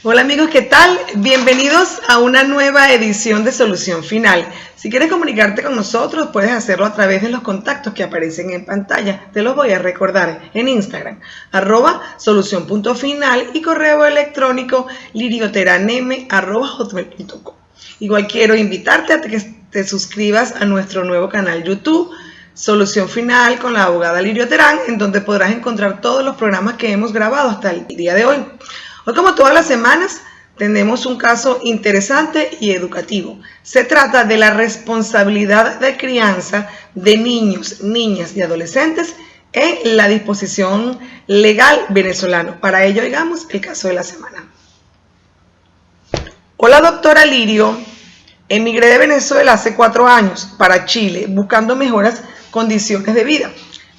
Hola amigos, ¿qué tal? Bienvenidos a una nueva edición de Solución Final. Si quieres comunicarte con nosotros, puedes hacerlo a través de los contactos que aparecen en pantalla. Te los voy a recordar en Instagram, @solucion.final y correo electrónico lirioteranem@hotmail.com. Igual quiero invitarte a que te suscribas a nuestro nuevo canal YouTube, Solución Final con la abogada Lirio Terán, en donde podrás encontrar todos los programas que hemos grabado hasta el día de hoy. Hoy, como todas las semanas, tenemos un caso interesante y educativo. Se trata de la responsabilidad de crianza de niños, niñas y adolescentes en la disposición legal venezolana. Para ello, oigamos el caso de la semana. Hola, doctora Lirio. Emigré de Venezuela hace 4 años para Chile buscando mejores condiciones de vida,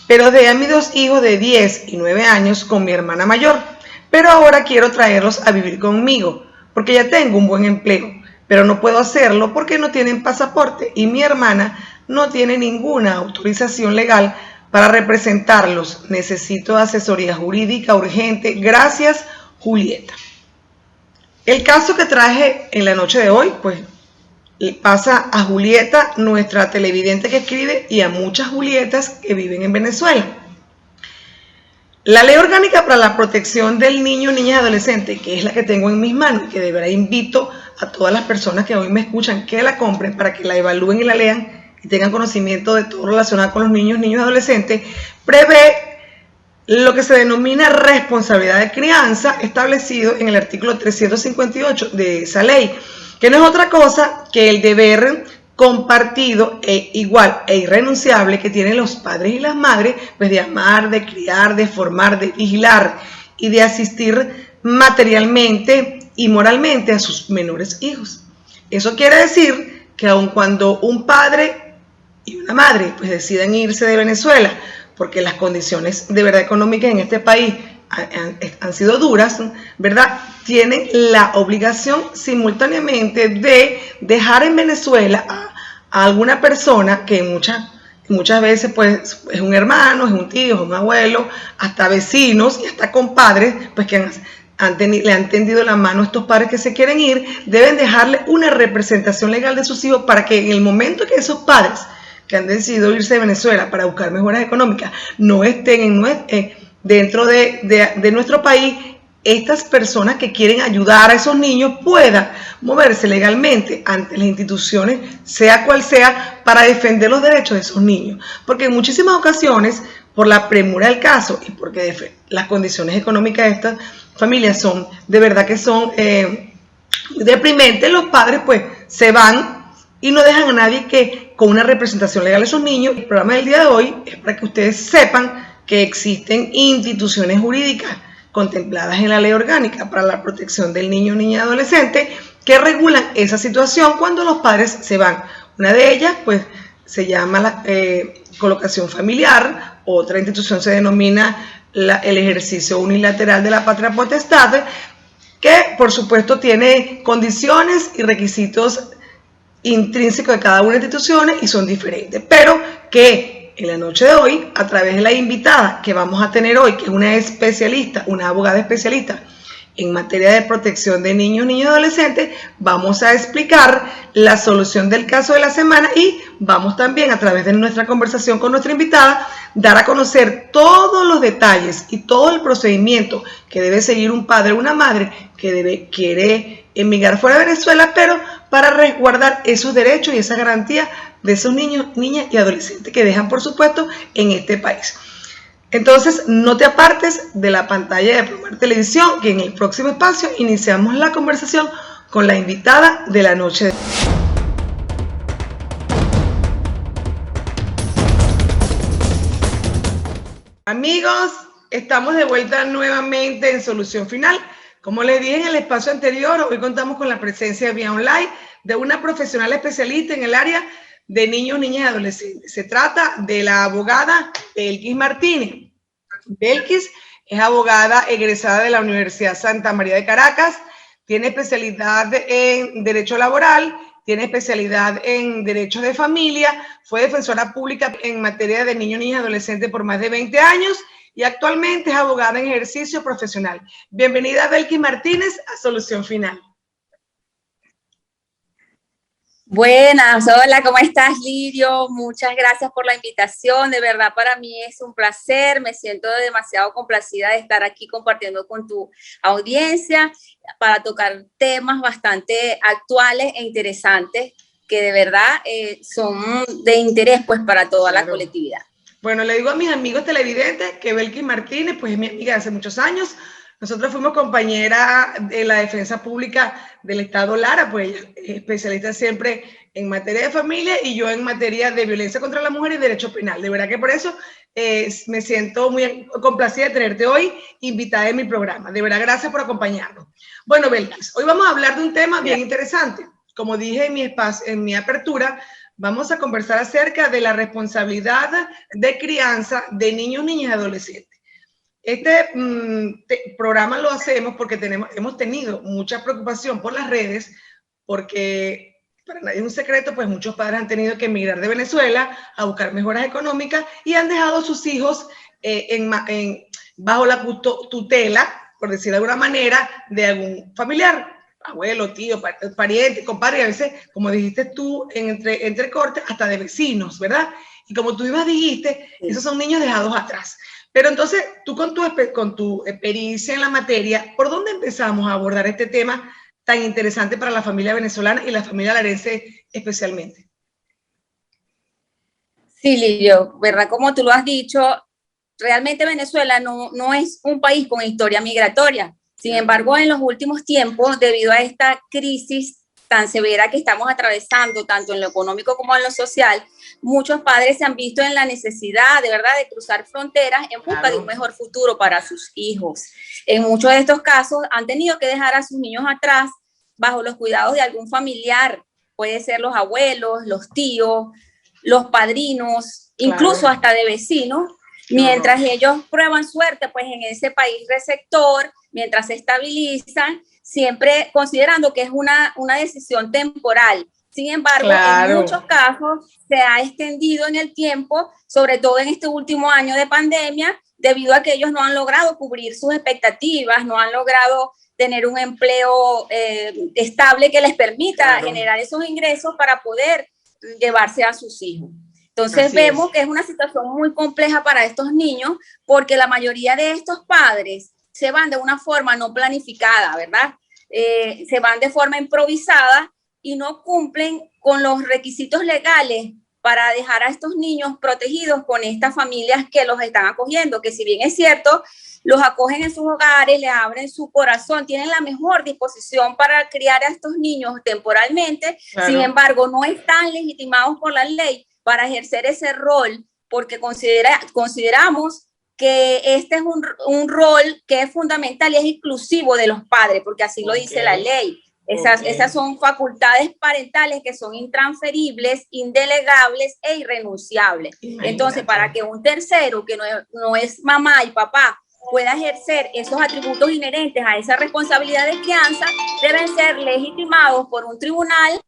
pero dejé a mis 2 hijos de 10 y 9 años con mi hermana mayor. Pero ahora quiero traerlos a vivir conmigo, porque ya tengo un buen empleo, pero no puedo hacerlo porque no tienen pasaporte y mi hermana no tiene ninguna autorización legal para representarlos. Necesito asesoría jurídica urgente. Gracias, Julieta. El caso que traje en la noche de hoy, pues pasa a Julieta, nuestra televidente que escribe, y a muchas Julietas que viven en Venezuela. La Ley Orgánica para la Protección del Niño, Niña y Adolescente, que es la que tengo en mis manos, que de verdad invito a todas las personas que hoy me escuchan que la compren para que la evalúen y la lean y tengan conocimiento de todo relacionado con los niños, niños y adolescentes, prevé lo que se denomina responsabilidad de crianza, establecido en el artículo 358 de esa ley, que no es otra cosa que el deber compartido e igual e irrenunciable que tienen los padres y las madres, pues de amar, de criar, de formar, de vigilar y de asistir materialmente y moralmente a sus menores hijos. Eso quiere decir que aun cuando un padre y una madre pues decidan irse de Venezuela, porque las condiciones de verdad económicas en este país han sido duras, ¿verdad? Tienen la obligación simultáneamente de dejar en Venezuela a alguna persona que muchas veces pues es un hermano, es un tío, es un abuelo, hasta vecinos y hasta compadres, pues que le han tendido la mano a estos padres que se quieren ir. Deben dejarle una representación legal de sus hijos para que en el momento que esos padres que han decidido irse de Venezuela para buscar mejoras económicas no estén dentro de nuestro país, estas personas que quieren ayudar a esos niños puedan moverse legalmente ante las instituciones, sea cual sea, para defender los derechos de esos niños. Porque en muchísimas ocasiones, por la premura del caso y porque las condiciones económicas de estas familias son, de verdad que son deprimentes, los padres pues se van y no dejan a nadie que con una representación legal de esos niños. El programa del día de hoy es para que ustedes sepan que existen instituciones jurídicas contempladas en la Ley Orgánica para la Protección del Niño, Niña y Adolescente que regulan esa situación cuando los padres se van. Una de ellas pues se llama la colocación familiar, otra institución se denomina el ejercicio unilateral de la patria potestad, que por supuesto tiene condiciones y requisitos intrínsecos de cada una de las instituciones y son diferentes, pero que en la noche de hoy, a través de la invitada que vamos a tener hoy, que es una especialista, una abogada especialista en materia de protección de niños, niñas y adolescentes, vamos a explicar la solución del caso de la semana y vamos también, a través de nuestra conversación con nuestra invitada, dar a conocer todos los detalles y todo el procedimiento que debe seguir un padre o una madre que quiere emigrar fuera de Venezuela, pero para resguardar esos derechos y esa garantía de esos niños, niñas y adolescentes que dejan, por supuesto, en este país. Entonces, no te apartes de la pantalla de Promar Televisión, que en el próximo espacio iniciamos la conversación con la invitada de la noche. Amigos, estamos de vuelta nuevamente en Solución Final. Como les dije en el espacio anterior, hoy contamos con la presencia vía online de una profesional especialista en el área de niños, niñas y adolescentes. Se trata de la abogada Belkis Martínez. Belkis es abogada egresada de la Universidad Santa María de Caracas, tiene especialidad en Derecho Laboral, tiene especialidad en Derecho de Familia, fue defensora pública en materia de niños, niñas y adolescentes por más de 20 años y actualmente es abogada en ejercicio profesional. Bienvenida, Belkis Martínez, a Solución Final. Buenas, hola, ¿cómo estás, Lidio? Muchas gracias por la invitación, de verdad para mí es un placer, me siento demasiado complacida de estar aquí compartiendo con tu audiencia para tocar temas bastante actuales e interesantes que de verdad son de interés pues para toda la colectividad. Bueno, le digo a mis amigos televidentes que Belkis Martínez pues es mi amiga de hace muchos años. Nosotros fuimos compañeras de la defensa pública del Estado Lara, pues ella es especialista siempre en materia de familia y yo en materia de violencia contra la mujer y derecho penal. De verdad que por eso me siento muy complacida de tenerte hoy invitada en mi programa. De verdad, gracias por acompañarnos. Bueno, Belkis, hoy vamos a hablar de un tema bien interesante. Como dije en mi apertura, vamos a conversar acerca de la responsabilidad de crianza de niños, niñas y adolescentes. Este programa lo hacemos porque hemos tenido mucha preocupación por las redes, porque para nadie es un secreto, pues muchos padres han tenido que emigrar de Venezuela a buscar mejoras económicas y han dejado a sus hijos bajo la tutela, por decir de alguna manera, de algún familiar, abuelo, tío, pariente, compadre, y a veces, como dijiste tú, entre cortes, hasta de vecinos, ¿verdad? Y como tú misma dijiste, esos son niños dejados atrás. Pero entonces, tú con tu experiencia en la materia, ¿por dónde empezamos a abordar este tema tan interesante para la familia venezolana y la familia larense especialmente? Sí, Lidio, ¿verdad? Como tú lo has dicho, realmente Venezuela no es un país con historia migratoria. Sin embargo, en los últimos tiempos, debido a esta crisis tan severa que estamos atravesando, tanto en lo económico como en lo social, muchos padres se han visto en la necesidad, de verdad, de cruzar fronteras en busca de un mejor futuro para sus hijos. En muchos de estos casos han tenido que dejar a sus niños atrás bajo los cuidados de algún familiar, puede ser los abuelos, los tíos, los padrinos, incluso hasta de vecinos, mientras ellos prueban suerte pues en ese país receptor, mientras se estabilizan, siempre considerando que es una decisión temporal. Sin embargo, en muchos casos se ha extendido en el tiempo, sobre todo en este último año de pandemia, debido a que ellos no han logrado cubrir sus expectativas, no han logrado tener un empleo estable que les permita generar esos ingresos para poder llevarse a sus hijos. Entonces vemos que es una situación muy compleja para estos niños porque la mayoría de estos padres se van de una forma no planificada, ¿verdad? Se van de forma improvisada y no cumplen con los requisitos legales para dejar a estos niños protegidos con estas familias que los están acogiendo, que si bien es cierto, los acogen en sus hogares, les abren su corazón, tienen la mejor disposición para criar a estos niños temporalmente, sin embargo, no están legitimados por la ley para ejercer ese rol, porque consideramos que este es un rol que es fundamental y es exclusivo de los padres, porque así lo dice la ley. Esas son facultades parentales que son intransferibles, indelegables e irrenunciables. Entonces, para que un tercero, que no es mamá y papá, pueda ejercer esos atributos inherentes a esa responsabilidad de crianza, deben ser legitimados por un tribunal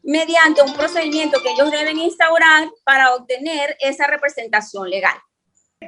mediante un procedimiento que ellos deben instaurar para obtener esa representación legal.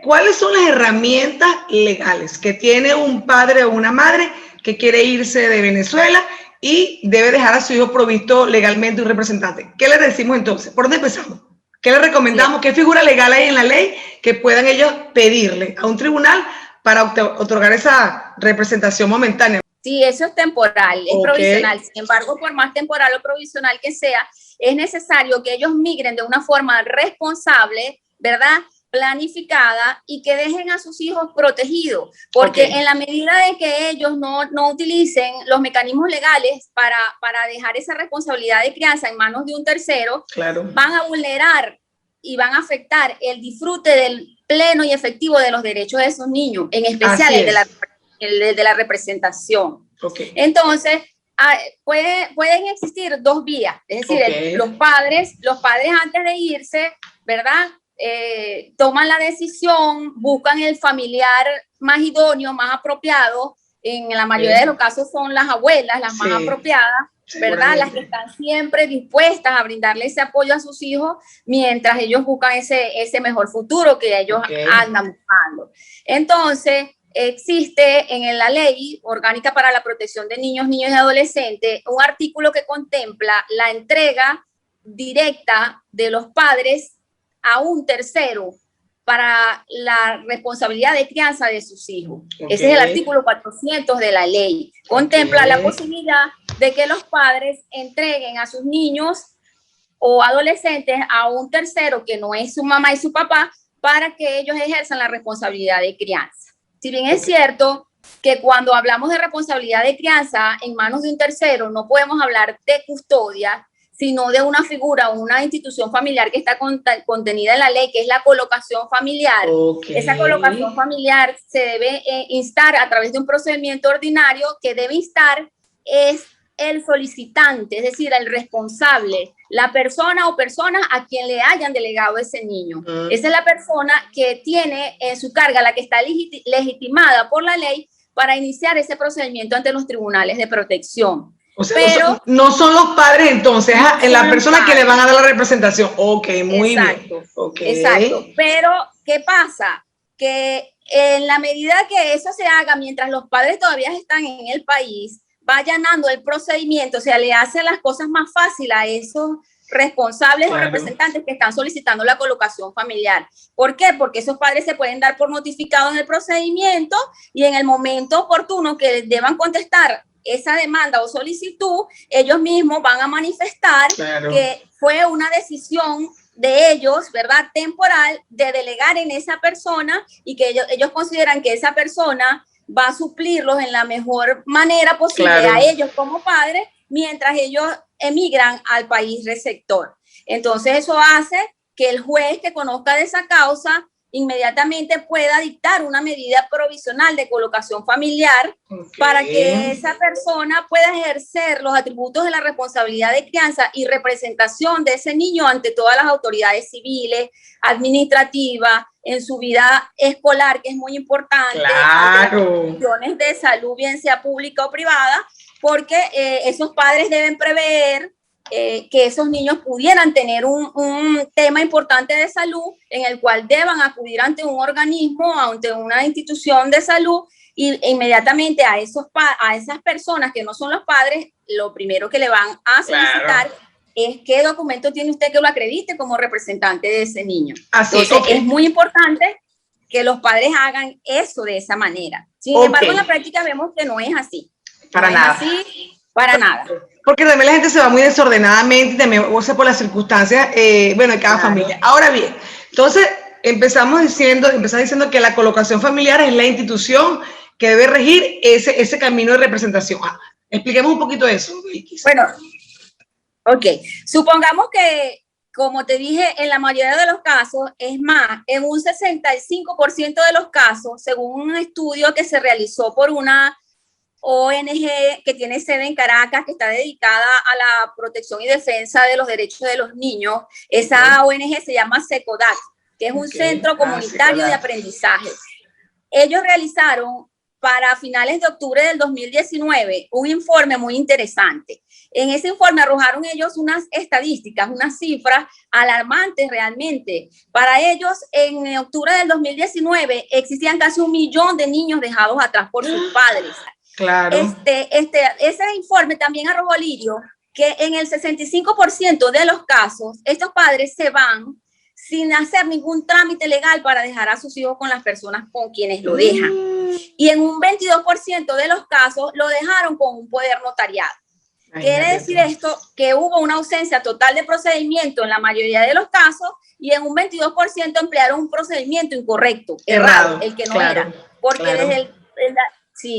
¿Cuáles son las herramientas legales que tiene un padre o una madre que quiere irse de Venezuela y debe dejar a su hijo provisto legalmente un representante? ¿Qué le decimos entonces? ¿Por dónde empezamos? ¿Qué le recomendamos? ¿Qué figura legal hay en la ley que puedan ellos pedirle a un tribunal para otorgar esa representación momentánea? Sí, eso es temporal, es provisional. Sin embargo, por más temporal o provisional que sea, es necesario que ellos migren de una forma responsable, ¿verdad?, planificada, y que dejen a sus hijos protegidos, porque en la medida de que ellos no utilicen los mecanismos legales para dejar esa responsabilidad de crianza en manos de un tercero, van a vulnerar y van a afectar el disfrute del pleno y efectivo de los derechos de esos niños, en especial el de la representación. Entonces, pueden existir dos vías, es decir, los padres antes de irse, ¿verdad?, toman la decisión, buscan el familiar más idóneo, más apropiado. En la mayoría de los casos son las abuelas las más apropiadas, ¿verdad? Las que están siempre dispuestas a brindarle ese apoyo a sus hijos mientras ellos buscan ese mejor futuro que ellos andan buscando. Entonces, existe en la Ley Orgánica para la Protección de Niños, Niñas y Adolescentes un artículo que contempla la entrega directa de los padres a un tercero para la responsabilidad de crianza de sus hijos. Ese es el artículo 400 de la ley. Contempla la posibilidad de que los padres entreguen a sus niños o adolescentes a un tercero que no es su mamá y su papá para que ellos ejerzan la responsabilidad de crianza. Si bien es cierto que cuando hablamos de responsabilidad de crianza en manos de un tercero, no podemos hablar de custodia, sino de una figura o una institución familiar que está contenida en la ley, que es la colocación familiar. Esa colocación familiar se debe instar a través de un procedimiento ordinario que debe instar es el solicitante, es decir, el responsable, la persona o personas a quien le hayan delegado ese niño. Esa es la persona que tiene en su carga, la que está legitimada por la ley para iniciar ese procedimiento ante los tribunales de protección. O sea, pero no son los padres entonces, en la persona que le van a dar la representación. Ok, muy bien. Exacto. Pero, ¿qué pasa? Que en la medida que eso se haga, mientras los padres todavía están en el país, va allanando el procedimiento, o sea, le hace las cosas más fáciles a esos responsables o representantes que están solicitando la colocación familiar. ¿Por qué? Porque esos padres se pueden dar por notificados en el procedimiento y en el momento oportuno que deban contestar esa demanda o solicitud, ellos mismos van a manifestar que fue una decisión de ellos, ¿verdad?, temporal, de delegar en esa persona y que ellos consideran que esa persona va a suplirlos en la mejor manera posible a ellos como padres mientras ellos emigran al país receptor. Entonces eso hace que el juez que conozca de esa causa inmediatamente pueda dictar una medida provisional de colocación familiar para que esa persona pueda ejercer los atributos de la responsabilidad de crianza y representación de ese niño ante todas las autoridades civiles, administrativas, en su vida escolar, que es muy importante, ante las instituciones de salud, bien sea pública o privada, porque esos padres deben prever que esos niños pudieran tener un tema importante de salud en el cual deban acudir ante un organismo, ante una institución de salud y inmediatamente a esas personas que no son los padres, lo primero que le van a solicitar es qué documento tiene usted que lo acredite como representante de ese niño. Entonces, es muy importante que los padres hagan eso de esa manera. Sin embargo, en la práctica vemos que no es así. Para nada. Para nada. Porque también la gente se va muy desordenadamente, también, o sea, por las circunstancias, bueno, de cada familia. Ahora bien, entonces empezamos diciendo que la colocación familiar es la institución que debe regir ese camino de representación. Expliquemos un poquito eso. Bueno, supongamos que, como te dije, en la mayoría de los casos, es más, en un 65% de los casos, según un estudio que se realizó por una ONG que tiene sede en Caracas, que está dedicada a la protección y defensa de los derechos de los niños. Esa ONG se llama SECODAC, que es un centro comunitario de aprendizaje. Ellos realizaron para finales de octubre del 2019 un informe muy interesante. En ese informe arrojaron ellos unas estadísticas, unas cifras alarmantes realmente. Para ellos, en octubre del 2019 existían casi 1 millón de niños dejados atrás por sus padres. Ese informe también arrojó, Lirio, que en el 65% de los casos, estos padres se van sin hacer ningún trámite legal para dejar a sus hijos con las personas con quienes lo dejan. Y en un 22% de los casos lo dejaron con un poder notariado. Quiere decir esto que hubo una ausencia total de procedimiento en la mayoría de los casos y en un 22% emplearon un procedimiento incorrecto, errado, el que no era. Porque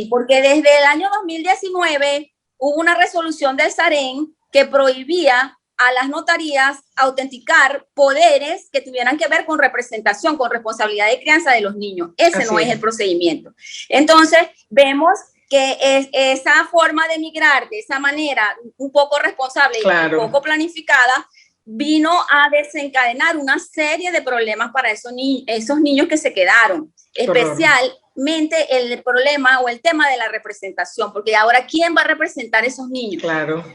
porque desde el año 2019 hubo una resolución del SAREN que prohibía a las notarías autenticar poderes que tuvieran que ver con representación, con responsabilidad de crianza de los niños. Ese no es el procedimiento. Entonces, vemos que esa forma de migrar de esa manera un poco responsable y un poco planificada vino a desencadenar una serie de problemas para esos niños que se quedaron, especialmente el problema o el tema de la representación, porque ahora ¿quién va a representar a esos niños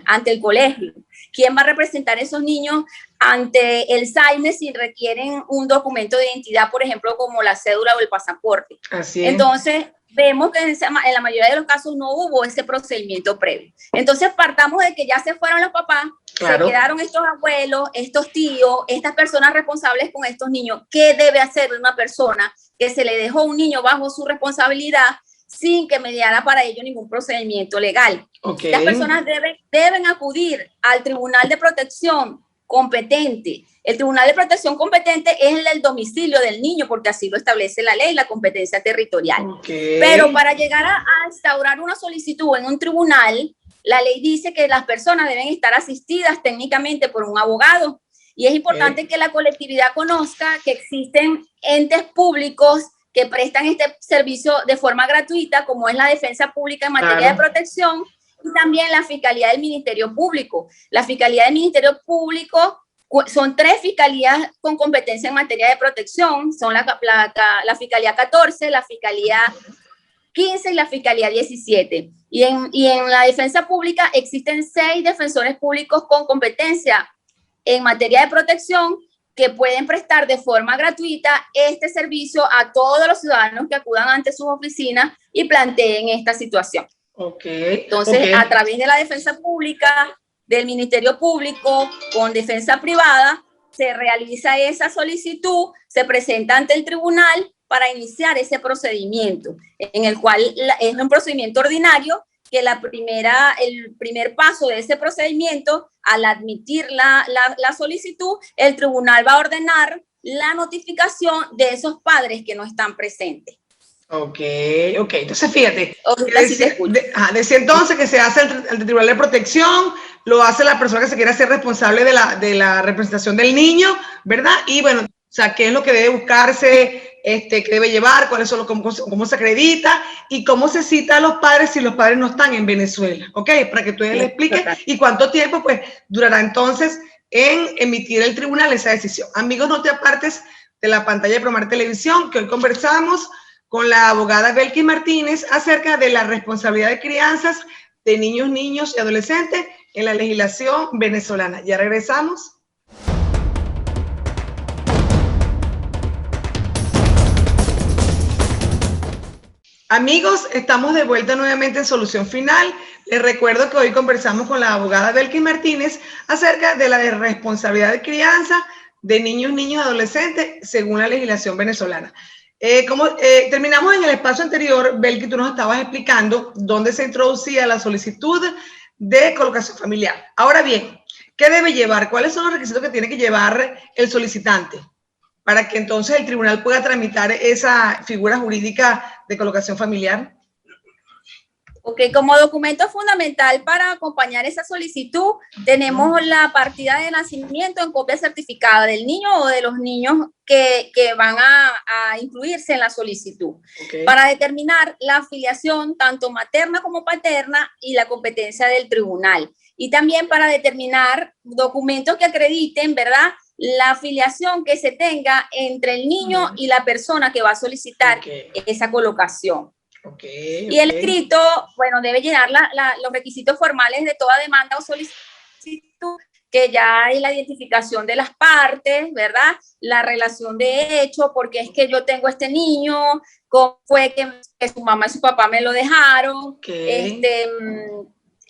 ante el colegio? ¿Quién va a representar a esos niños ante el SAIME si requieren un documento de identidad, por ejemplo, como la cédula o el pasaporte? Así es. Entonces, vemos que en la mayoría de los casos no hubo ese procedimiento previo. Entonces, partamos de que ya se fueron los papás, se quedaron estos abuelos, estos tíos, estas personas responsables con estos niños. ¿Qué debe hacer una persona que se le dejó un niño bajo su responsabilidad sin que mediara para ello ningún procedimiento legal? Las personas deben acudir al Tribunal de Protección competente. El Tribunal de Protección competente es el domicilio del niño, porque así lo establece la ley, la competencia territorial. Pero para llegar a instaurar una solicitud en un tribunal, la ley dice que las personas deben estar asistidas técnicamente por un abogado. Y es importante que la colectividad conozca que existen entes públicos que prestan este servicio de forma gratuita, como es la Defensa Pública en materia de protección, y también la Fiscalía del Ministerio Público. La Fiscalía del Ministerio Público son 3 fiscalías con competencia en materia de protección, son la Fiscalía 14, la Fiscalía 15 y la Fiscalía 17. Y en la Defensa Pública existen 6 defensores públicos con competencia en materia de protección que pueden prestar de forma gratuita este servicio a todos los ciudadanos que acudan ante sus oficinas y planteen esta situación. Entonces, a través de la defensa pública, del Ministerio Público, con defensa privada, se realiza esa solicitud, se presenta ante el tribunal para iniciar ese procedimiento, en el cual es un procedimiento ordinario, que el primer paso de ese procedimiento, al admitir la solicitud, el tribunal va a ordenar la notificación de esos padres que no están presentes. Entonces fíjate, decía entonces que se hace el Tribunal de Protección, lo hace la persona que se quiera hacer responsable de la representación del niño, ¿verdad? Y bueno, o sea, qué es lo que debe buscarse, qué debe llevar, cuáles son cómo se acredita y cómo se cita a los padres si los padres no están en Venezuela, para que tú le expliques y cuánto tiempo pues durará entonces en emitir el tribunal esa decisión. Amigos, no te apartes de la pantalla de Promar Televisión, que hoy conversamos con la abogada Belkis Martínez acerca de la responsabilidad de crianzas de niños y adolescentes en la legislación venezolana. Ya regresamos. Amigos, estamos de vuelta nuevamente en Solución Final. Les recuerdo que hoy conversamos con la abogada Belkis Martínez acerca de la responsabilidad de crianza de niños y adolescentes según la legislación venezolana. Terminamos en el espacio anterior, Belkis, tú nos estabas explicando dónde se introducía la solicitud de colocación familiar. Ahora bien, ¿qué debe llevar? ¿Cuáles son los requisitos que tiene que llevar el solicitante para que entonces el tribunal pueda tramitar esa figura jurídica de colocación familiar? Como documento fundamental para acompañar esa solicitud, tenemos la partida de nacimiento en copia certificada del niño o de los niños que van a incluirse en la solicitud, para determinar la afiliación tanto materna como paterna y la competencia del tribunal. Y también para determinar documentos que acrediten, ¿verdad?, la afiliación que se tenga entre el niño y la persona que va a solicitar esa colocación. Y el escrito, bueno, debe llenar los requisitos formales de toda demanda o solicitud, que ya hay la identificación de las partes, ¿verdad? La relación de hecho, porque es que yo tengo este niño, cómo fue que su mamá y su papá me lo dejaron,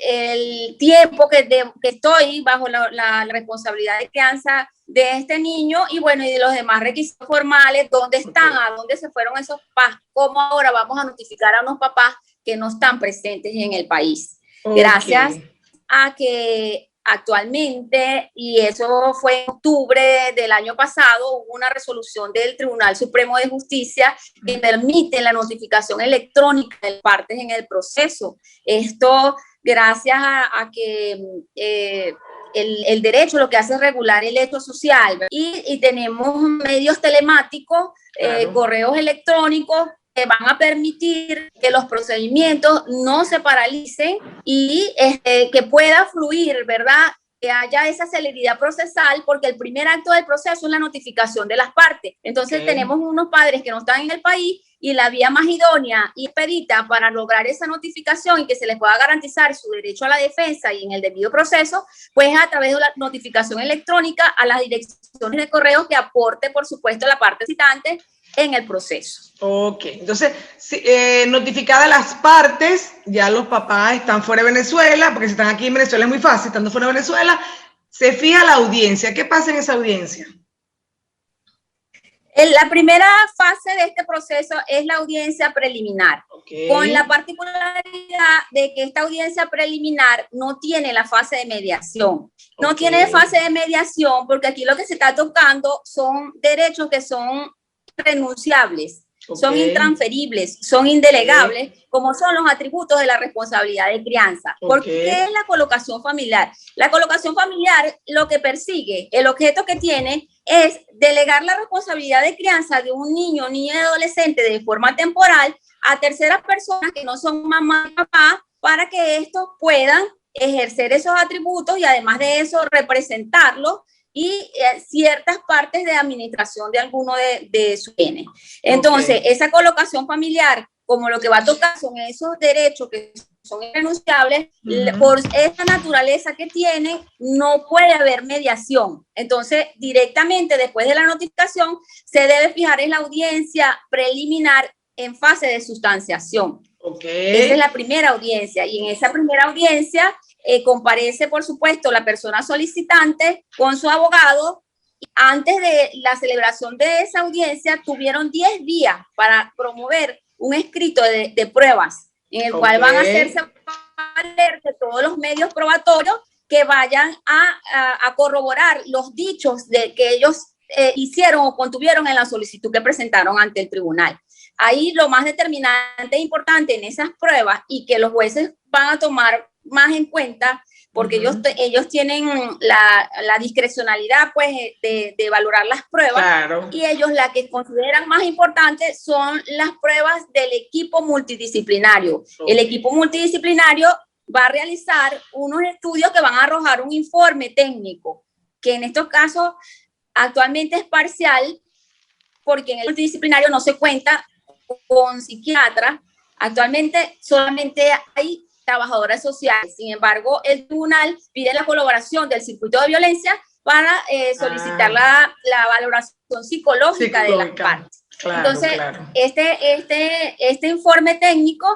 el tiempo que estoy bajo la responsabilidad de crianza de este niño y bueno, y de los demás requisitos formales, dónde están, a dónde se fueron esos papás, cómo ahora vamos a notificar a unos papás que no están presentes en el país. Gracias a que actualmente, y eso fue en octubre del año pasado, hubo una resolución del Tribunal Supremo de Justicia que permite la notificación electrónica de las partes en el proceso. Esto gracias a que el derecho lo que hace es regular el hecho social, y tenemos medios telemáticos, correos electrónicos que van a permitir que los procedimientos no se paralicen y que pueda fluir, ¿verdad?, que haya esa celeridad procesal, porque el primer acto del proceso es la notificación de las partes. Entonces tenemos unos padres que no están en el país y la vía más idónea y expedita para lograr esa notificación y que se les pueda garantizar su derecho a la defensa y en el debido proceso, pues a través de la notificación electrónica a las direcciones de correos que aporte, por supuesto, la parte citante en el proceso. Ok, entonces, notificadas las partes, ya los papás están fuera de Venezuela, porque si están aquí en Venezuela es muy fácil, estando fuera de Venezuela, se fija la audiencia. ¿Qué pasa en esa audiencia? La primera fase de este proceso es la audiencia preliminar, con la particularidad de que esta audiencia preliminar no tiene la fase de mediación. No tiene fase de mediación porque aquí lo que se está tocando son derechos que son renunciables, son intransferibles, son indelegables, como son los atributos de la responsabilidad de crianza. ¿Por qué es la colocación familiar? La colocación familiar lo que persigue, el objeto que tiene es delegar la responsabilidad de crianza de un niño, niña y adolescente de forma temporal a terceras personas que no son mamá y papá para que estos puedan ejercer esos atributos y además de eso representarlos y ciertas partes de administración de alguno de sus bienes. Entonces, esa colocación familiar, como lo que va a tocar son esos derechos que son irrenunciables, por esa naturaleza que tienen, no puede haber mediación. Entonces, directamente después de la notificación, se debe fijar en la audiencia preliminar en fase de sustanciación. Esa es la primera audiencia y en esa primera audiencia comparece, por supuesto, la persona solicitante con su abogado. Antes de la celebración de esa audiencia, tuvieron 10 días para promover un escrito de pruebas en el cual van a hacerse valer de todos los medios probatorios que vayan a corroborar los dichos que ellos hicieron o contuvieron en la solicitud que presentaron ante el tribunal. Ahí lo más determinante e importante en esas pruebas y que los jueces van a tomar más en cuenta, porque ellos tienen la discrecionalidad pues, de valorar las pruebas, y ellos la que consideran más importante son las pruebas del equipo multidisciplinario. El equipo multidisciplinario va a realizar unos estudios que van a arrojar un informe técnico, que en estos casos actualmente es parcial, porque en el multidisciplinario no se cuenta con psiquiatras. Actualmente solamente hay trabajadoras sociales. Sin embargo, el tribunal pide la colaboración del circuito de violencia para solicitar la valoración psicológica de las partes. Entonces, este informe técnico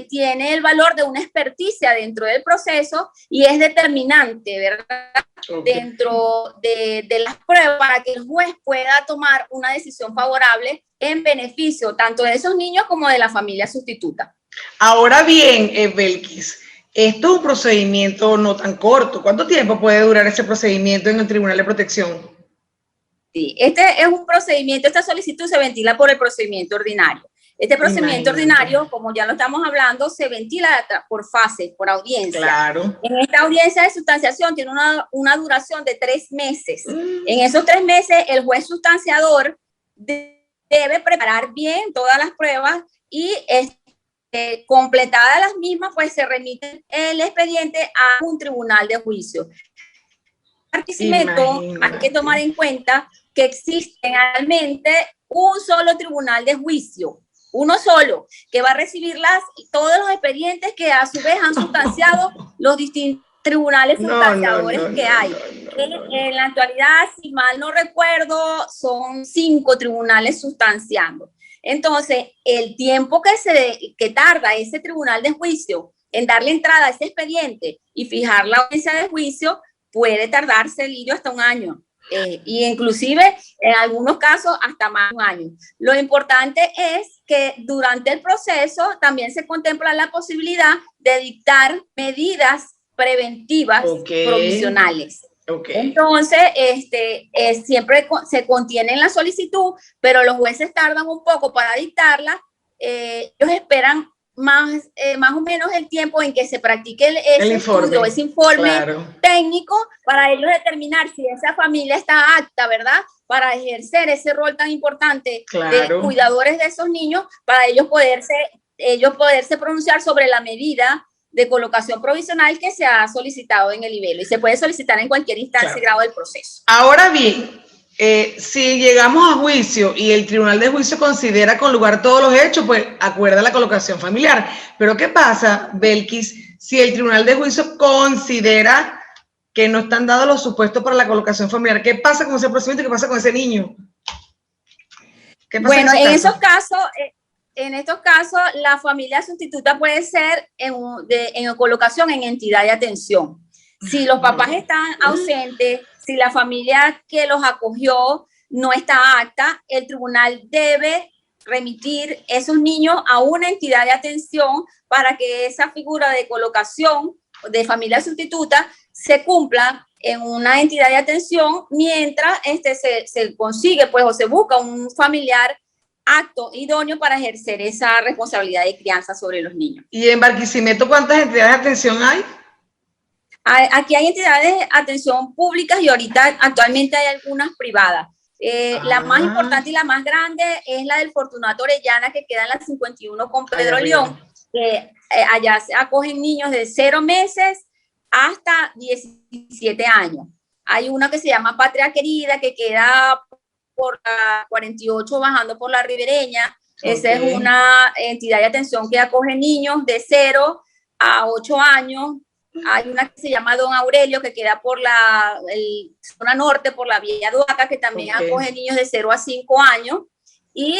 tiene el valor de una experticia dentro del proceso y es determinante, ¿verdad? Dentro de las pruebas para que el juez pueda tomar una decisión favorable en beneficio tanto de esos niños como de la familia sustituta. Ahora bien, Belkis, esto es un procedimiento no tan corto. ¿Cuánto tiempo puede durar ese procedimiento en el Tribunal de Protección? Sí, este es un procedimiento, esta solicitud se ventila por el procedimiento ordinario. Este procedimiento ordinario, como ya lo estamos hablando, se ventila por fases, por audiencia. En esta audiencia de sustanciación tiene una duración de 3 meses. En esos 3 meses, el juez sustanciador debe preparar bien todas las pruebas y completadas las mismas, pues se remite el expediente a un tribunal de juicio. Hay que tomar en cuenta que existe realmente un solo tribunal de juicio, uno solo, que va a recibir todos los expedientes que a su vez han sustanciado los distintos tribunales sustanciadores que hay. En la actualidad, si mal no recuerdo, son 5 tribunales sustanciando. Entonces, el tiempo que tarda ese tribunal de juicio en darle entrada a ese expediente y fijar la audiencia de juicio puede tardarse, Lirio, hasta 1 año. Y inclusive en algunos casos hasta más de 1 año. Lo importante es que durante el proceso también se contempla la posibilidad de dictar medidas preventivas provisionales. Entonces, siempre se contiene en la solicitud, pero los jueces tardan un poco para dictarla. Ellos esperan más o menos el tiempo en que se practique ese informe técnico para ellos determinar si esa familia está apta, ¿verdad? Para ejercer ese rol tan importante de cuidadores de esos niños, para ellos poderse pronunciar sobre la medida de colocación provisional que se ha solicitado en el libelo y se puede solicitar en cualquier instancia y grado del proceso. Ahora bien, si llegamos a juicio y el tribunal de juicio considera con lugar todos los hechos, pues acuerda la colocación familiar. Pero ¿qué pasa, Belkis, si el tribunal de juicio considera que no están dados los supuestos para la colocación familiar? ¿Qué pasa con ese procedimiento? ¿Qué pasa con ese niño? ¿Qué pasa bueno, en estos casos, la familia sustituta puede ser en colocación en entidad de atención. Si los papás están ausentes, si la familia que los acogió no está apta, el tribunal debe remitir esos niños a una entidad de atención para que esa figura de colocación de familia sustituta se cumpla en una entidad de atención mientras se consigue pues o se busca un familiar apto, idóneo para ejercer esa responsabilidad de crianza sobre los niños. ¿Y en Barquisimeto cuántas entidades de atención hay? Aquí hay entidades de atención públicas y ahorita actualmente hay algunas privadas. La más importante y la más grande es la del Fortunato Orellana, que queda en la 51 con Pedro León. Allá se acogen niños de 0 meses hasta 17 años. Hay una que se llama Patria Querida, que queda por la 48 bajando por la Ribereña. Esa es una entidad de atención que acoge niños de 0 a 8 años. Hay una que se llama Don Aurelio, que queda por la zona norte, por la Villa Duaca, que también acoge niños de 0 a 5 años. Y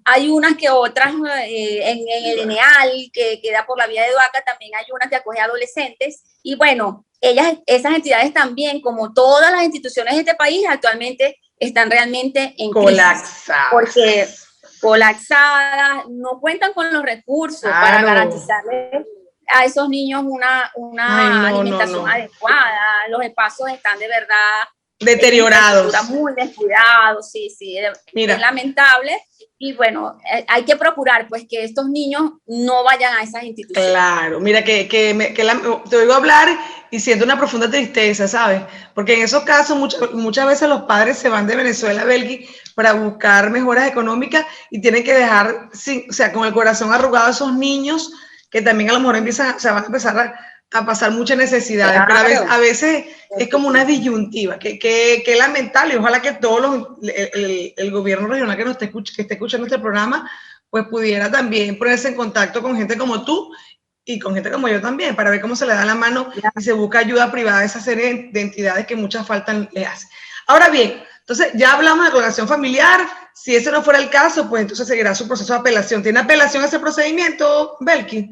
hay unas que otras en el Eneal, que queda por la Villa de Duaca, también hay una que acoge adolescentes. Y bueno, esas entidades también, como todas las instituciones de este país, actualmente están realmente en crisis. Porque colapsadas, no cuentan con los recursos para garantizarles a esos niños una alimentación adecuada. Los espacios están de verdad deteriorados, muy descuidados, sí, es lamentable. Y bueno, hay que procurar pues que estos niños no vayan a esas instituciones. Claro, mira te oigo hablar y siento una profunda tristeza, ¿sabes? Porque en esos casos muchas veces los padres se van de Venezuela a Bélgica para buscar mejoras económicas y tienen que dejar, con el corazón arrugado a esos niños que también a lo mejor van a empezar a pasar muchas necesidades, pero a veces es como una disyuntiva, que lamentable. Ojalá que el gobierno regional que esté escuchando este programa, pues pudiera también ponerse en contacto con gente como tú y con gente como yo también, para ver cómo se le da la mano y se busca ayuda privada a esa serie de entidades que muchas faltas le hacen. Ahora bien, entonces ya hablamos de colocación familiar. Si ese no fuera el caso, pues entonces seguirá su proceso de apelación. ¿Tiene apelación ese procedimiento, Belkis?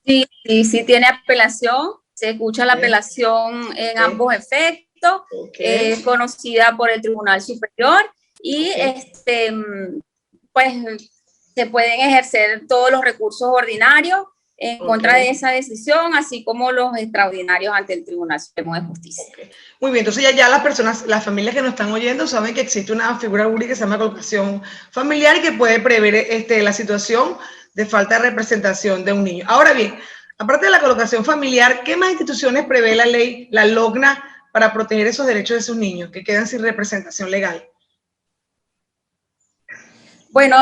Sí, tiene apelación. Se escucha la apelación en ambos efectos. Es conocida por el Tribunal Superior y pues se pueden ejercer todos los recursos ordinarios en contra de esa decisión, así como los extraordinarios ante el Tribunal Supremo de Justicia. Muy bien, entonces ya las familias que nos están oyendo saben que existe una figura jurídica que se llama colocación familiar y que puede prever la situación de falta de representación de un niño. Ahora bien, aparte de la colocación familiar, ¿qué más instituciones prevé la ley, la LOGNA, para proteger esos derechos de sus niños que quedan sin representación legal? Bueno,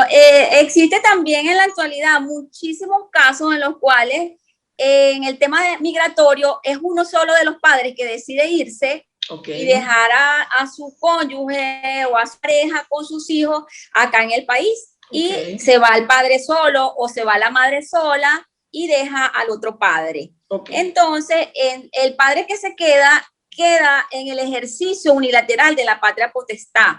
existe también en la actualidad muchísimos casos en los cuales en el tema migratorio es uno solo de los padres que decide irse y dejar a su cónyuge o a su pareja con sus hijos acá en el país. Y se va el padre solo o se va la madre sola y deja al otro padre. Entonces, el padre que se queda en el ejercicio unilateral de la patria potestad.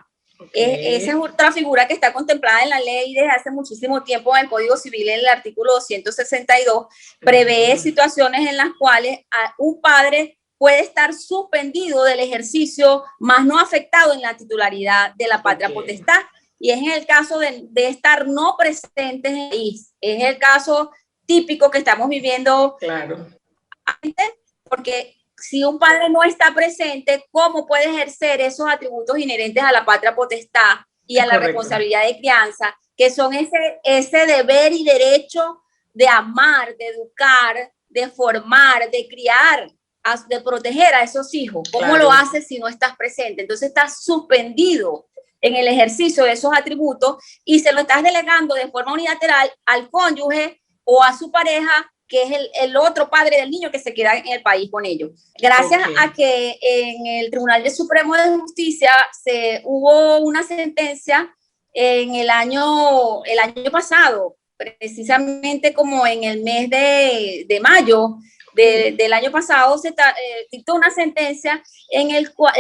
Esa es otra figura que está contemplada en la ley desde hace muchísimo tiempo en el Código Civil. En el artículo 262 prevé situaciones en las cuales un padre puede estar suspendido del ejercicio, más no afectado en la titularidad de la patria potestad. Y es en el caso de estar no presentes en el país. Es el caso típico que estamos viviendo. Claro. Porque si un padre no está presente, ¿cómo puede ejercer esos atributos inherentes a la patria potestad y a la responsabilidad de crianza, que son ese deber y derecho de amar, de educar, de formar, de criar, de proteger a esos hijos? ¿Cómo lo haces si no estás presente? Entonces estás suspendido en el ejercicio de esos atributos y se lo estás delegando de forma unilateral al cónyuge o a su pareja que es el otro padre del niño que se queda en el país con ellos. Gracias a que en el Tribunal Supremo de Justicia hubo una sentencia en el año pasado, precisamente como en el mes de mayo del año pasado, se dictó una sentencia en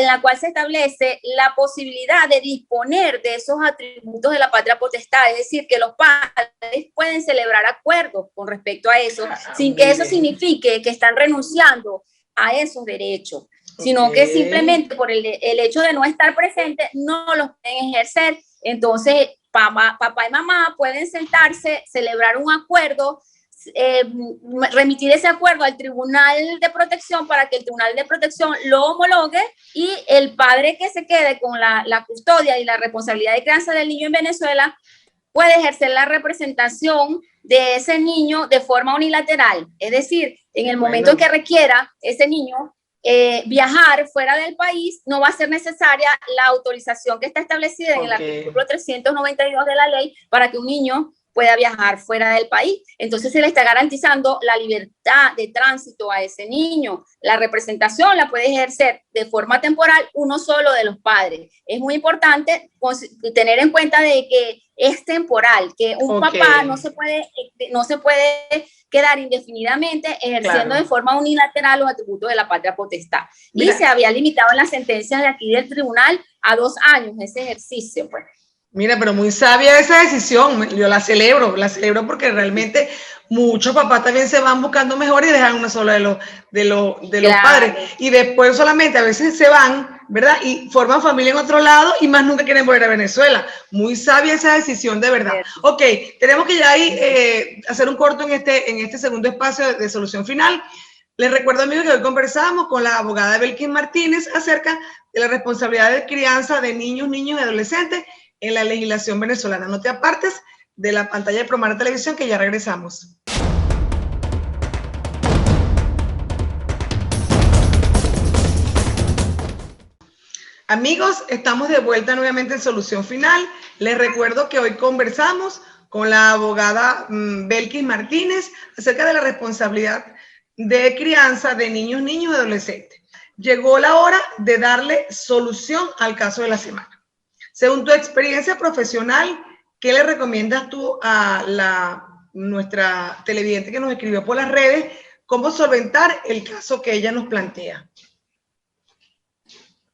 la cual se establece la posibilidad de disponer de esos atributos de la patria potestad, es decir, que los padres pueden celebrar acuerdos con respecto a eso, sin que eso signifique que están renunciando a esos derechos, sino que simplemente por el hecho de no estar presente no los pueden ejercer. Entonces, papá y mamá pueden sentarse, celebrar un acuerdo, remitir ese acuerdo al Tribunal de Protección para que el Tribunal de Protección lo homologue y el padre que se quede con la custodia y la responsabilidad de crianza del niño en Venezuela puede ejercer la representación de ese niño de forma unilateral. Es decir, en el momento en que requiera ese niño viajar fuera del país, no va a ser necesaria la autorización que está establecida en el artículo 392 de la ley para que un niño pueda viajar fuera del país. Entonces se le está garantizando la libertad de tránsito a ese niño. La representación la puede ejercer de forma temporal uno solo de los padres. Es muy importante tener en cuenta de que es temporal, que un papá no se puede quedar indefinidamente ejerciendo de forma unilateral los atributos de la patria potestad. Mira. Y se había limitado en las sentencias de aquí del tribunal a 2 años ese ejercicio, pues. Mira, pero muy sabia esa decisión, yo la celebro porque realmente muchos papás también se van buscando mejor y dejan uno solo de los padres. Y después solamente a veces se van, ¿verdad? Y forman familia en otro lado y más nunca quieren volver a Venezuela. Muy sabia esa decisión, de verdad. Ok, tenemos que ya ahí hacer un corto en este segundo espacio de solución final. Les recuerdo, amigos, que hoy conversamos con la abogada Belkis Martínez acerca de la responsabilidad de crianza de niños y adolescentes en la legislación venezolana. No te apartes de la pantalla de Promar Televisión, que ya regresamos. Amigos, estamos de vuelta nuevamente en Solución Final. Les recuerdo que hoy conversamos con la abogada Belkis Martínez acerca de la responsabilidad de crianza de niños y adolescentes. Llegó la hora de darle solución al caso de la semana. Según tu experiencia profesional, ¿qué le recomiendas tú a nuestra televidente que nos escribió por las redes? ¿Cómo solventar el caso que ella nos plantea?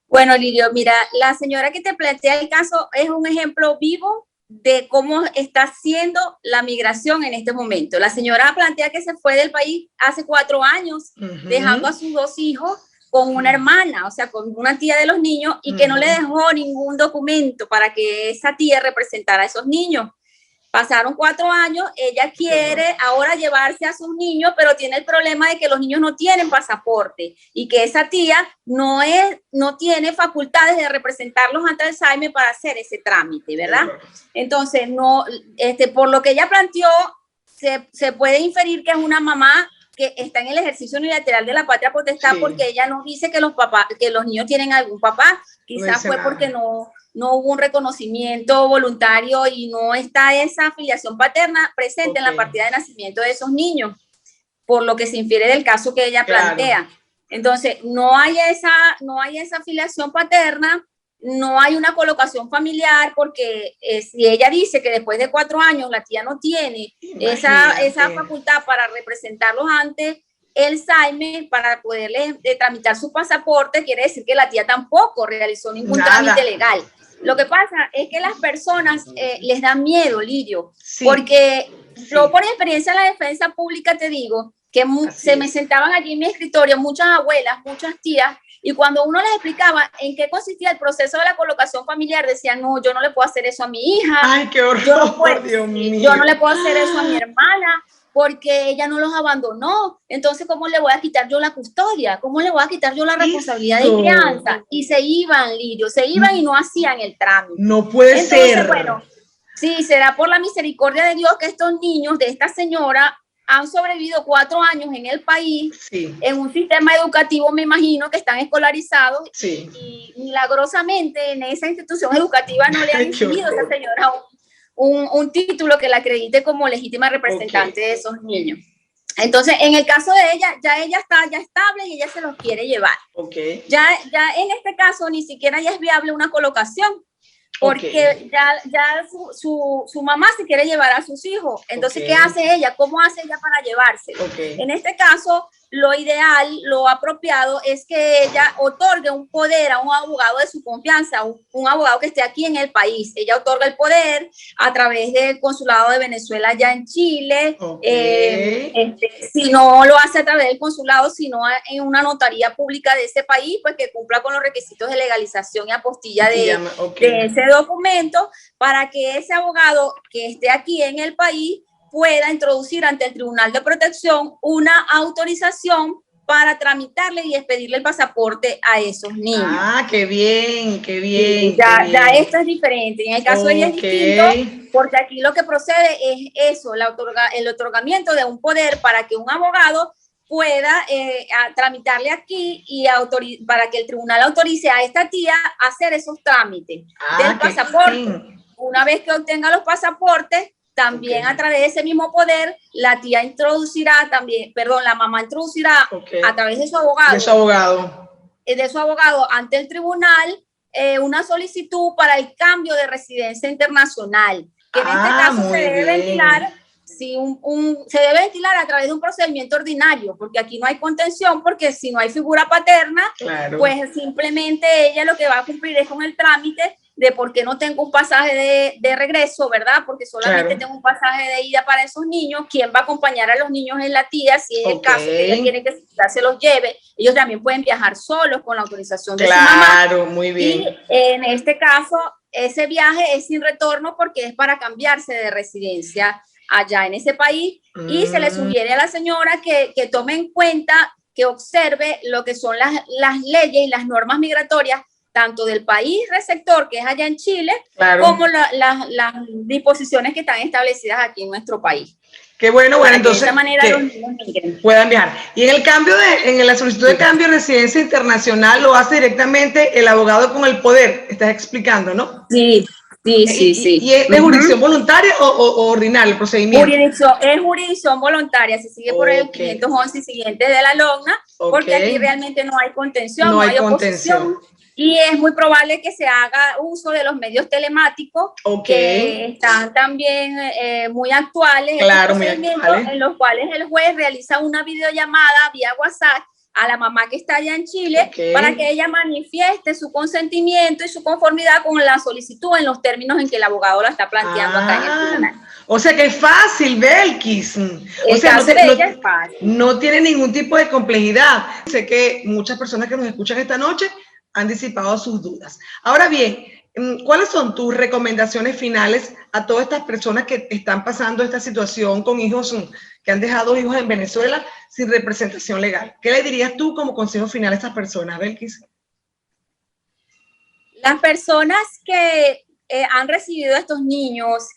Bueno, Lidio, mira, la señora que te plantea el caso es un ejemplo vivo de cómo está haciendo la migración en este momento. La señora plantea que se fue del país hace 4 años, dejando a sus 2 hijos con una hermana, o sea, con una tía de los niños, y que no le dejó ningún documento para que esa tía representara a esos niños. Pasaron 4 años, ella quiere ahora llevarse a sus niños, pero tiene el problema de que los niños no tienen pasaporte y que esa tía no tiene facultades de representarlos ante el SAIME para hacer ese trámite, ¿verdad? Entonces, por lo que ella planteó, se puede inferir que es una mamá que está en el ejercicio unilateral de la patria potestad, porque ella no dice que los niños tienen algún papá. Quizás fue porque no hubo un reconocimiento voluntario y no está esa afiliación paterna presente en la partida de nacimiento de esos niños, por lo que se infiere del caso que ella plantea. Entonces, no hay esa afiliación paterna, no hay una colocación familiar, porque si ella dice que después de 4 años la tía no tiene esa facultad para representarlos ante el SAIME para poderle tramitar su pasaporte, quiere decir que la tía tampoco realizó ningún trámite legal. Lo que pasa es que las personas les da miedo, Lidio, porque yo por experiencia en la defensa pública te digo que se me sentaban allí en mi escritorio muchas abuelas, muchas tías, y cuando uno les explicaba en qué consistía el proceso de la colocación familiar, decían, no, yo no le puedo hacer eso a mi hija. ¡Ay, qué horror! Dios mío. Yo no le puedo hacer eso a mi hermana porque ella no los abandonó. Entonces, ¿cómo le voy a quitar yo la custodia? ¿Cómo le voy a quitar yo la responsabilidad de crianza? Y se iban, Lidio, y no hacían el trámite. No puede ser. Bueno, sí, será por la misericordia de Dios que estos niños de esta señora han sobrevivido 4 años en el país, en un sistema educativo, me imagino, que están escolarizados, y milagrosamente en esa institución educativa no le han exigido a esa señora un título que la acredite como legítima representante de esos niños. Entonces, en el caso de ella, ya ella está ya estable y ella se los quiere llevar. Okay. Ya en este caso ni siquiera ya es viable una colocación, porque ya su mamá se quiere llevar a sus hijos. Entonces, ¿qué hace ella? ¿Cómo hace ella para llevárselo? En este caso, lo ideal, lo apropiado es que ella otorgue un poder a un abogado de su confianza, un abogado que esté aquí en el país. Ella otorga el poder a través del consulado de Venezuela allá en Chile. Si no lo hace a través del consulado, sino en una notaría pública de ese país, pues que cumpla con los requisitos de legalización y apostilla de ese documento, para que ese abogado que esté aquí en el país pueda introducir ante el Tribunal de Protección una autorización para tramitarle y expedirle el pasaporte a esos niños. Ah, qué bien, qué bien. Sí, ya esto es diferente. En el caso de ella es distinto, porque aquí lo que procede es eso, el otorgamiento de un poder para que un abogado pueda tramitarle aquí y para que el tribunal autorice a esta tía a hacer esos trámites del pasaporte. Una vez que obtenga los pasaportes, también a través de ese mismo poder, la tía introducirá también, la mamá introducirá a través de su abogado ante el tribunal una solicitud para el cambio de residencia internacional, que en este caso se debe ventilar. Se debe ventilar a través de un procedimiento ordinario, porque aquí no hay contención, porque si no hay figura paterna, pues simplemente ella lo que va a cumplir es con el trámite de por qué no tengo un pasaje de regreso, ¿verdad? Porque solamente tengo un pasaje de ida para esos niños. ¿Quién va a acompañar a los niños en la tía? Si es el caso que ella quiere que se los lleve, ellos también pueden viajar solos con la autorización de su mamá. Claro, muy bien. Y en este caso, ese viaje es sin retorno porque es para cambiarse de residencia allá en ese país, y se le sugiere a la señora que tome en cuenta, que observe lo que son las leyes y las normas migratorias, tanto del país receptor, que es allá en Chile, como las disposiciones que están establecidas aquí en nuestro país. Qué bueno, entonces de esa manera los niños migren. Puedan viajar. Y en la solicitud de cambio de residencia internacional lo hace directamente el abogado con el poder, estás explicando, ¿no? Sí. Sí. ¿Y es de jurisdicción voluntaria o ordinaria el procedimiento? Es jurisdicción voluntaria, se sigue por el 511 y siguiente de la LOGNA, porque aquí realmente no hay contención, no hay oposición. Y es muy probable que se haga uso de los medios telemáticos, que están también muy actuales, en los cuales el juez realiza una videollamada vía WhatsApp a la mamá que está allá en Chile, para que ella manifieste su consentimiento y su conformidad con la solicitud en los términos en que el abogado la está planteando acá en el tribunal. O sea que es fácil, Belkis. No tiene ningún tipo de complejidad. Sé que muchas personas que nos escuchan esta noche han disipado sus dudas. Ahora bien, ¿cuáles son tus recomendaciones finales a todas estas personas que están pasando esta situación con hijos, que han dejado hijos en Venezuela sin representación legal? ¿Qué le dirías tú como consejo final a estas personas, Belkis? Las personas que han recibido a estos niños,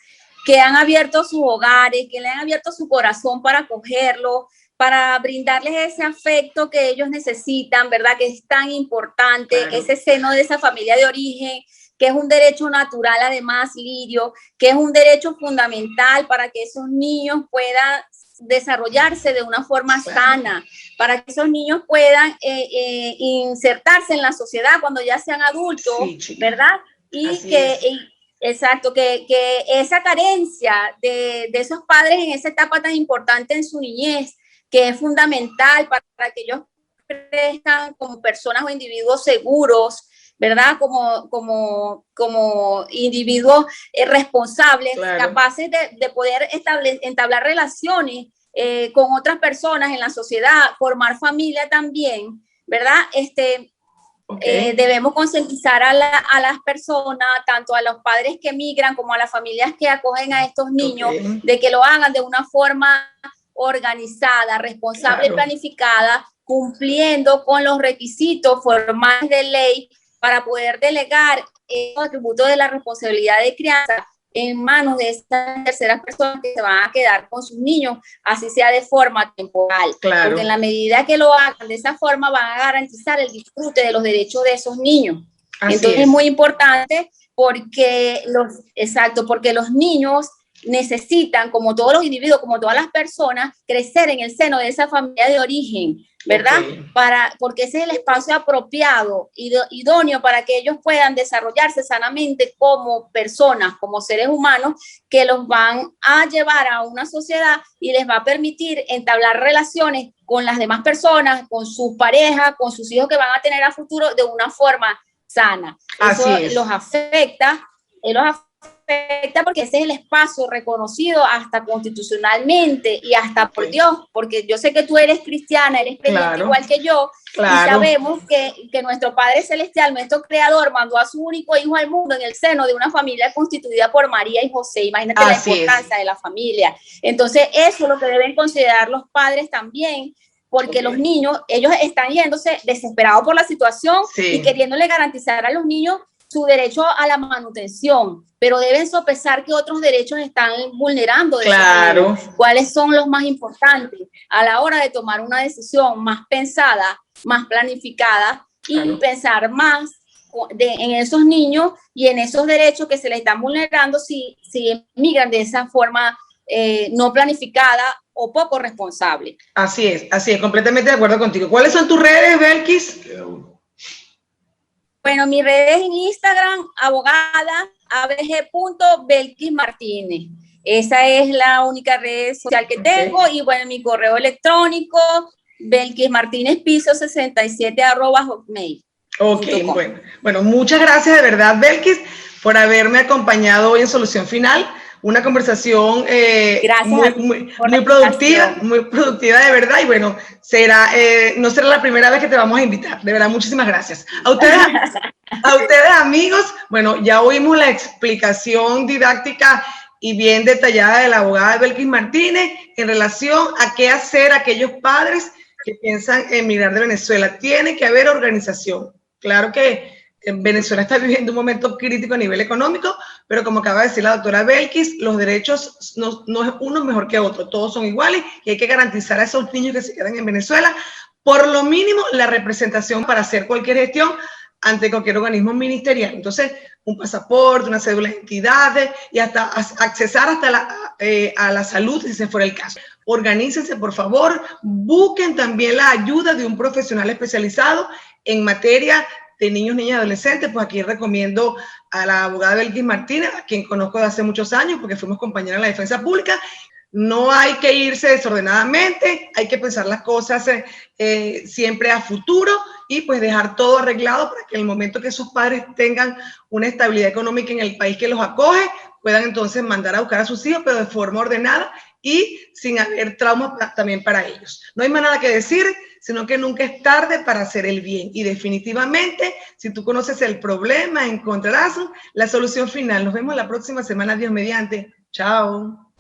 que han abierto sus hogares, que le han abierto su corazón para acogerlos, para brindarles ese afecto que ellos necesitan, ¿verdad? Que es tan importante, ese seno de esa familia de origen, que es un derecho natural además, Lirio, que es un derecho fundamental para que esos niños puedan desarrollarse de una forma sana, para que esos niños puedan insertarse en la sociedad cuando ya sean adultos, ¿verdad? Y exacto, que esa carencia de esos padres en esa etapa tan importante en su niñez, que es fundamental para que ellos crezcan como personas o individuos seguros, ¿verdad? Como individuos responsables, capaces de poder entablar relaciones con otras personas en la sociedad, formar familia también, ¿verdad? Debemos concientizar a las personas, tanto a los padres que migran como a las familias que acogen a estos niños, de que lo hagan de una forma organizada, responsable, planificada, cumpliendo con los requisitos formales de ley para poder delegar el atributo de la responsabilidad de crianza en manos de estas terceras personas que se van a quedar con sus niños, así sea de forma temporal. Porque en la medida que lo hagan de esa forma van a garantizar el disfrute de los derechos de esos niños. Entonces es muy importante porque los niños necesitan, como todos los individuos, como todas las personas, crecer en el seno de esa familia de origen, ¿verdad? Okay. Porque ese es el espacio apropiado, idóneo para que ellos puedan desarrollarse sanamente como personas, como seres humanos, que los van a llevar a una sociedad y les va a permitir entablar relaciones con las demás personas, con sus parejas, con sus hijos que van a tener a futuro de una forma sana. Eso los afecta porque ese es el espacio reconocido hasta constitucionalmente y hasta por Dios, porque yo sé que tú eres cristiana, eres creyente igual que yo, y sabemos que nuestro Padre Celestial, nuestro Creador, mandó a su único hijo al mundo en el seno de una familia constituida por María y José. Imagínate la importancia de la familia. Entonces, eso es lo que deben considerar los padres también, porque los niños, ellos están yéndose desesperados por la situación y queriéndole garantizar a los niños su derecho a la manutención, pero deben sopesar que otros derechos están vulnerando. Claro. ¿Cuáles son los más importantes a la hora de tomar una decisión más pensada, más planificada y pensar más en esos niños y en esos derechos que se les están vulnerando si emigran de esa forma no planificada o poco responsable? Así es, completamente de acuerdo contigo. ¿Cuáles son tus redes, Belkis? Bueno, mis redes en Instagram, abogada, abg.belkis Martínez. Esa es la única red social que tengo. Y bueno, mi correo electrónico, belkismartinezpiso67@hotmail. Ok, bueno, muchas gracias de verdad, Belkis, por haberme acompañado hoy en Solución Final. Una conversación muy productiva de verdad, y bueno, no será la primera vez que te vamos a invitar, de verdad, muchísimas gracias. A ustedes amigos, bueno, ya oímos la explicación didáctica y bien detallada de la abogada Belkis Martínez en relación a qué hacer aquellos padres que piensan emigrar de Venezuela. Tiene que haber organización. Claro que Venezuela está viviendo un momento crítico a nivel económico, pero como acaba de decir la doctora Belkis, los derechos no es uno mejor que otro, todos son iguales y hay que garantizar a esos niños que se quedan en Venezuela, por lo mínimo, la representación para hacer cualquier gestión ante cualquier organismo ministerial. Entonces, un pasaporte, una cédula de identidad y hasta accesar hasta a la salud si se fuera el caso. Organícense, por favor, busquen también la ayuda de un profesional especializado en materia de niños, niñas y adolescentes. Pues aquí recomiendo a la abogada Belkis Martínez, a quien conozco de hace muchos años porque fuimos compañeras en la defensa pública. No hay que irse desordenadamente, hay que pensar las cosas siempre a futuro y pues dejar todo arreglado para que en el momento que esos padres tengan una estabilidad económica en el país que los acoge, puedan entonces mandar a buscar a sus hijos, pero de forma ordenada y sin haber traumas también para ellos. No hay más nada que decir, sino que nunca es tarde para hacer el bien. Y definitivamente, si tú conoces el problema, encontrarás la solución final. Nos vemos la próxima semana, Dios mediante. Chao.